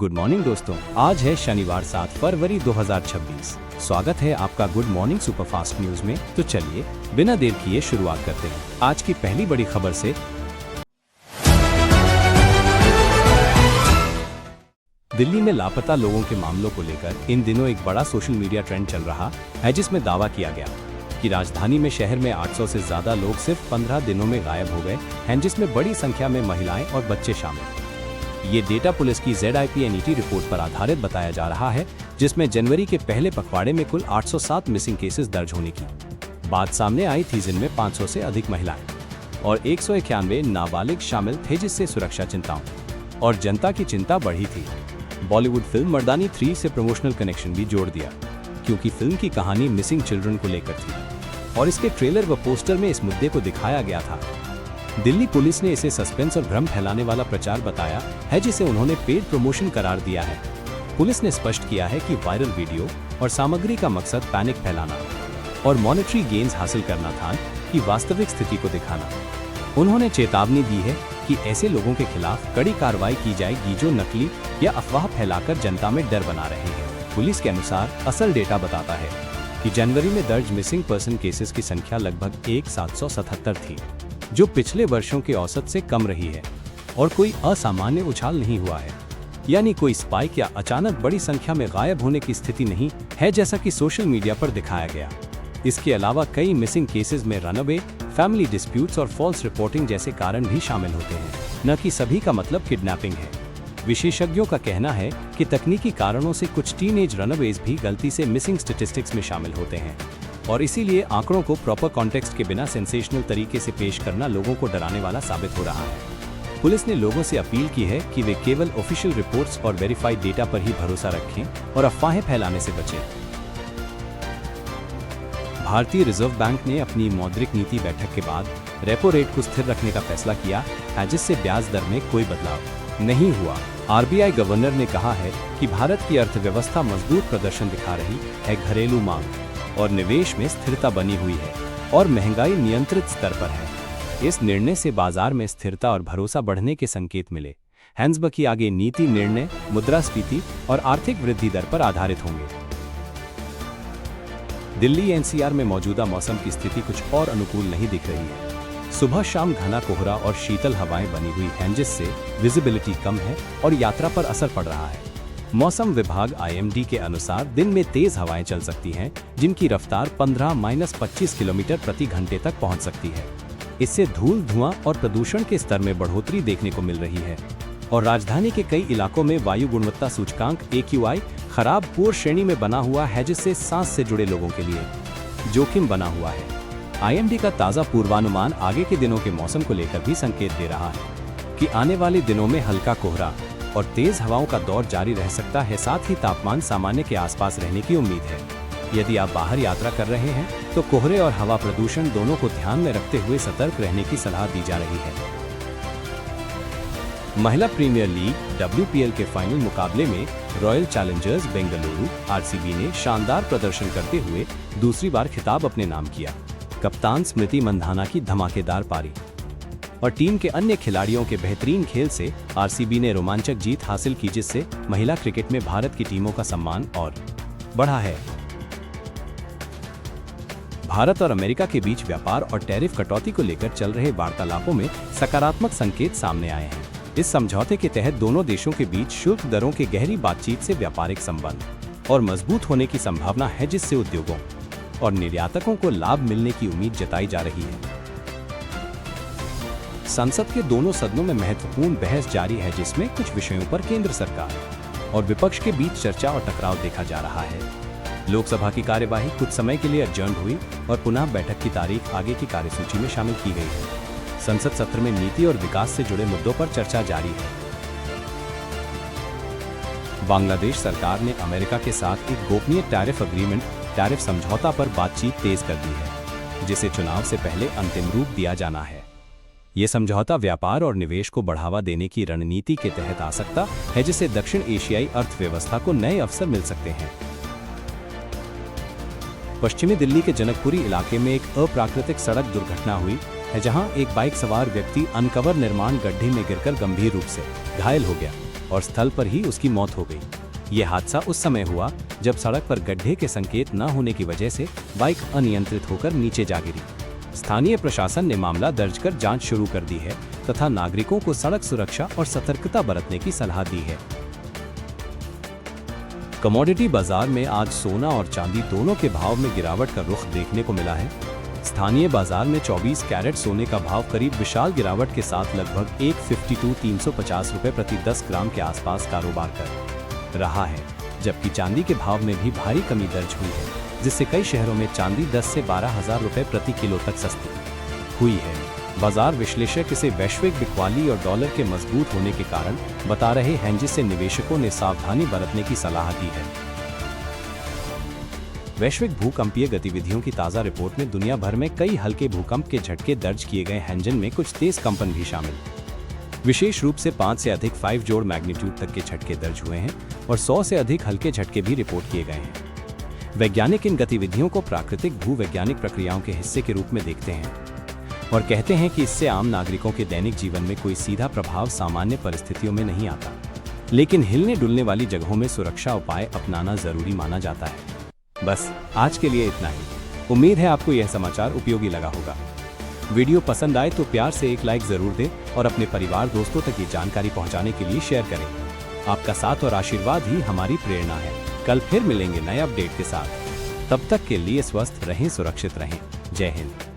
Good morning दोस्तों, आज है शनिवार 7 फरवरी 2026। स्वागत है आपका गुड मॉर्निंग सुपरफास्ट न्यूज में। तो चलिए बिना देर किए शुरुआत करते हैं आज की पहली बड़ी खबर से। दिल्ली में लापता लोगों के मामलों को लेकर इन दिनों एक बड़ा सोशल मीडिया ट्रेंड चल रहा है, जिसमें दावा किया गया कि राजधानी में शहर में 800 से ज्यादा लोग सिर्फ 15 दिनों में गायब हो गए हैं, जिसमें बड़ी संख्या में महिलाएं और बच्चे शामिल। ये डेटा पुलिस की ZIPNET रिपोर्ट पर आधारित बताया जा रहा है, जिसमें जनवरी के पहले पखवाड़े में कुल 807 मिसिंग केसेस दर्ज होने की बात सामने आई थी, जिनमें 500 से अधिक महिलाएं और 191 नाबालिग शामिल थे, जिससे सुरक्षा चिंताओं और जनता की चिंता बढ़ी थी। बॉलीवुड फिल्म मर्दानी 3 से प्रमोशनल कनेक्शन भी जोड़ दिया, क्योंकि फिल्म की कहानी मिसिंग चिल्ड्रन को लेकर थी और इसके ट्रेलर व पोस्टर में इस मुद्दे को दिखाया गया था। दिल्ली पुलिस ने इसे सस्पेंस और भ्रम फैलाने वाला प्रचार बताया है, जिसे उन्होंने पेड प्रमोशन करार दिया है। पुलिस ने स्पष्ट किया है कि वायरल वीडियो और सामग्री का मकसद पैनिक फैलाना और मॉनेटरी गेन्स हासिल करना था, कि वास्तविक स्थिति को दिखाना। उन्होंने चेतावनी दी है कि ऐसे लोगों के खिलाफ कड़ी कार्रवाई की जाएगी जो नकली या अफवाह फैलाकर जनता में डर बना रहे हैं। पुलिस के अनुसार असल डेटा बताता है कि जनवरी में दर्ज मिसिंग पर्सन केसेस की संख्या लगभग 1777 थी, जो पिछले वर्षों के औसत से कम रही है और कोई असामान्य उछाल नहीं हुआ है, यानी कोई स्पाइक या अचानक बड़ी संख्या में गायब होने की स्थिति नहीं है, जैसा कि सोशल मीडिया पर दिखाया गया। इसके अलावा कई मिसिंग केसेस में रनअवे, फैमिली डिस्प्यूट्स और फॉल्स रिपोर्टिंग जैसे कारण भी शामिल होते हैं, न कि सभी का मतलब किडनैपिंग है। विशेषज्ञों का कहना है कि तकनीकी कारणों से कुछ टीनेज रनअवेज भी गलती से मिसिंग स्टैटिस्टिक्स में शामिल होते हैं और इसीलिए आंकड़ों को प्रॉपर कॉन्टेक्स्ट के बिना सेंसेशनल तरीके से पेश करना लोगों को डराने वाला साबित हो रहा है। पुलिस ने लोगों से अपील की है कि वे केवल ऑफिशियल रिपोर्ट्स और वेरीफाइड डेटा पर ही भरोसा रखें और अफवाहें फैलाने से बचें। भारतीय रिजर्व बैंक ने अपनी मौद्रिक नीति बैठक के बाद रेपो रेट को स्थिर रखने का फैसला किया है, जिससे ब्याज दर में कोई बदलाव नहीं हुआ। RBI गवर्नर ने कहा है कि भारत की अर्थव्यवस्था मजबूत प्रदर्शन दिखा रही है, घरेलू मांग और निवेश में स्थिरता बनी हुई है और महंगाई नियंत्रित स्तर पर है। इस निर्णय से बाजार में स्थिरता और भरोसा बढ़ने के संकेत मिले। हैंसबर्ग की आगे नीति निर्णय मुद्रास्फीति और आर्थिक वृद्धि दर पर आधारित होंगे। दिल्ली NCR में मौजूदा मौसम की स्थिति कुछ और अनुकूल नहीं दिख रही है। सुबह शाम घना कोहरा और शीतल हवाएं बनी हुई हैं, जिससे विजिबिलिटी कम है और यात्रा पर असर पड़ रहा है। मौसम विभाग IMD के अनुसार दिन में तेज हवाएं चल सकती हैं, जिनकी रफ्तार 15-25 किलोमीटर प्रति घंटे तक पहुंच सकती है। इससे धूल, धुआं और प्रदूषण के स्तर में बढ़ोतरी देखने को मिल रही है और राजधानी के कई इलाकों में वायु गुणवत्ता सूचकांक AQI खराब पूर्व श्रेणी में बना हुआ है, जिससे सांस से जुड़े लोगों के लिए जोखिम बना हुआ है। IMD का ताज़ा पूर्वानुमान आगे के दिनों के मौसम को लेकर भी संकेत दे रहा है कि आने वाले दिनों में हल्का कोहरा और तेज हवाओं का दौर जारी रह सकता है। साथ ही तापमान सामान्य के आसपास रहने की उम्मीद है। यदि आप बाहर यात्रा कर रहे हैं तो कोहरे और हवा प्रदूषण दोनों को ध्यान में रखते हुए सतर्क रहने की सलाह दी जा रही है। महिला प्रीमियर लीग WPL के फाइनल मुकाबले में रॉयल चैलेंजर्स बेंगलुरु RCB ने शानदार प्रदर्शन करते हुए दूसरी बार खिताब अपने नाम किया। कप्तान स्मृति मंधाना की धमाकेदार पारी और टीम के अन्य खिलाड़ियों के बेहतरीन खेल से RCB ने रोमांचक जीत हासिल की, जिससे महिला क्रिकेट में भारत की टीमों का सम्मान और बढ़ा है। भारत और अमेरिका के बीच व्यापार और टैरिफ कटौती को लेकर चल रहे वार्तालापों में सकारात्मक संकेत सामने आए हैं। इस समझौते के तहत दोनों देशों के बीच शुल्क दरों के गहरी बातचीत से व्यापारिक संबंध और मजबूत होने की संभावना है, जिससे उद्योगों और निर्यातकों को लाभ मिलने की उम्मीद जताई जा रही है। संसद के दोनों सदनों में महत्वपूर्ण बहस जारी है, जिसमें कुछ विषयों पर केंद्र सरकार और विपक्ष के बीच चर्चा और टकराव देखा जा रहा है। लोकसभा की कार्यवाही कुछ समय के लिए adjourned हुई और पुनः बैठक की तारीख आगे की कार्यसूची में शामिल की गई है। संसद सत्र में नीति और विकास से जुड़े मुद्दों पर चर्चा जारी है। बांग्लादेश सरकार ने अमेरिका के साथ एक गोपनीय टैरिफ समझौता पर बातचीत तेज कर दी है, जिसे चुनाव से पहले अंतिम रूप दिया जाना है। ये समझौता व्यापार और निवेश को बढ़ावा देने की रणनीति के तहत आ सकता है, जिससे दक्षिण एशियाई अर्थव्यवस्था को नए अवसर मिल सकते हैं। पश्चिमी दिल्ली के जनकपुरी इलाके में एक अप्राकृतिक सड़क दुर्घटना हुई है, जहां एक बाइक सवार व्यक्ति अनकवर निर्माण गड्ढे में गिरकर गंभीर रूप से घायल हो गया और स्थल पर ही उसकी मौत हो गई। ये हादसा उस समय हुआ जब सड़क पर गड्ढे के संकेत न होने की वजह से बाइक अनियंत्रित होकर नीचे जा गिरी। स्थानीय प्रशासन ने मामला दर्ज कर जांच शुरू कर दी है तथा नागरिकों को सड़क सुरक्षा और सतर्कता बरतने की सलाह दी है। कमोडिटी बाजार में आज सोना और चांदी दोनों के भाव में गिरावट का रुख देखने को मिला है। स्थानीय बाजार में 24 कैरेट सोने का भाव करीब विशाल गिरावट के साथ लगभग 152,350 रुपये प्रति 10 ग्राम के आसपास कारोबार कर रहा है, जबकि चांदी के भाव में भी भारी कमी दर्ज हुई है, जिससे कई शहरों में चांदी 10 से 12,000 रुपये प्रति किलो तक सस्ती हुई है। बाजार विश्लेषक इसे वैश्विक बिकवाली और डॉलर के मजबूत होने के कारण बता रहे हैं, जिससे निवेशकों ने सावधानी बरतने की सलाह दी है। वैश्विक भूकंपीय गतिविधियों की ताज़ा रिपोर्ट में दुनिया भर में कई हल्के भूकंप के झटके दर्ज किए गए हैं, जिनमें कुछ तेज कंपन भी शामिल। विशेष रूप से 5 से अधिक 5 जोड़ मैग्नीट्यूड तक के झटके दर्ज हुए हैं और 100 से अधिक हल्के झटके भी रिपोर्ट किए गए हैं। वैज्ञानिक इन गतिविधियों को प्राकृतिक भूवैज्ञानिक प्रक्रियाओं के हिस्से के रूप में देखते हैं और कहते हैं कि इससे आम नागरिकों के दैनिक जीवन में कोई सीधा प्रभाव सामान्य परिस्थितियों में नहीं आता, लेकिन हिलने डुलने वाली जगहों में सुरक्षा उपाय अपनाना जरूरी माना जाता है। बस आज के लिए इतना ही। उम्मीद है आपको यह समाचार उपयोगी लगा होगा। वीडियो पसंद आए तो प्यार से एक लाइक जरूर दें और अपने परिवार दोस्तों तक ये जानकारी पहुंचाने के लिए शेयर करें। आपका साथ और आशीर्वाद ही हमारी प्रेरणा है। कल फिर मिलेंगे नए अपडेट के साथ। तब तक के लिए स्वस्थ रहें, सुरक्षित रहें। जय हिंद।